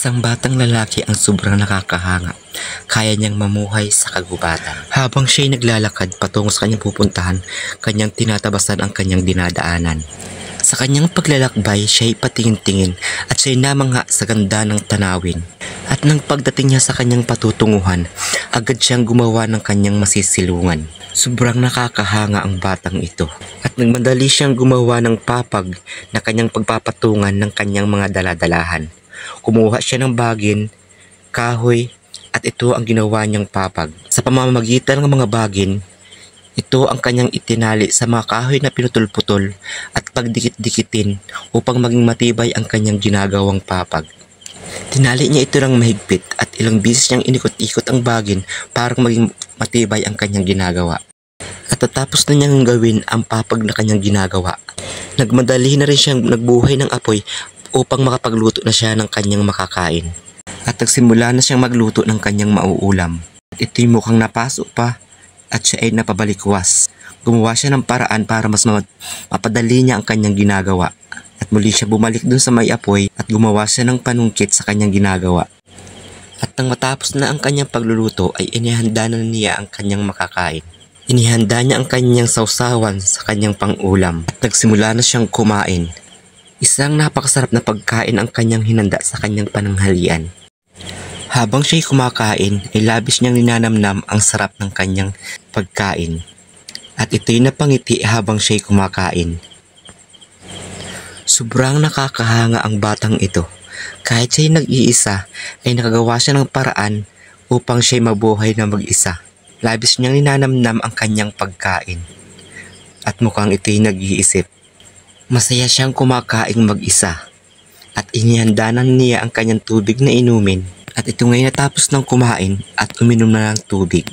Isang batang lalaki ang sobrang nakakahanga. Kaya niyang mamuhay sa kagubatan. Habang siya'y naglalakad patungo sa kanyang pupuntahan, kanyang tinatabasan ang kanyang dinadaanan. Sa kanyang paglalakbay, siya'y patingin-tingin at siya'y namangha sa ganda ng tanawin. At nang pagdating niya sa kanyang patutunguhan, agad siyang gumawa ng kanyang masisilungan. Sobrang nakakahanga ang batang ito. At nagmadali siyang gumawa ng papag na kanyang pagpapatungan ng kanyang mga daladalahan. Kumuha siya ng bagin, kahoy, at ito ang ginawa niyang papag. Sa pamamagitan ng mga bagin, ito ang kanyang itinali sa mga kahoy na pinutol-putol at pagdikit-dikitin upang maging matibay ang kanyang ginagawang papag. Tinali niya ito ng mahigpit at ilang bisis niyang inikot-ikot ang bagin para maging matibay ang kanyang ginagawa. At tatapos na niyang gawin ang papag na kanyang ginagawa, nagmadali na rin siyang nagbuhay ng apoy upang makapagluto na siya ng kanyang makakain. At nagsimula na siyang magluto ng kanyang mauulam. At ito'y mukhang napaso pa at siya ay napabalikwas. Gumawa siya ng paraan para mas mapadali niya ang kanyang ginagawa. At muli siya bumalik dun sa may apoy at gumawa siya ng panungkit sa kanyang ginagawa. At nang matapos na ang kanyang pagluluto ay inihanda na niya ang kanyang makakain. Inihanda niya ang kanyang sausawan sa kanyang pangulam at nagsimula na siyang kumain. Isang napakasarap na pagkain ang kanyang hinanda sa kanyang pananghalian. Habang siya'y kumakain ay labis niyang ninanamnam ang sarap ng kanyang pagkain. At ito'y napangiti habang siya'y kumakain. Sobrang nakakahanga ang batang ito. Kahit siya'y nag-iisa ay nakagawa siya ng paraan upang siya'y mabuhay na mag-isa. Labis niyang ninanamnam ang kanyang pagkain. At mukhang ito'y nag-iisip. Masaya siyang kumakaing mag-isa. At inihanda na niya ang kanyang tubig na inumin. At ito ngayon natapos ng kumain at uminom na ng tubig.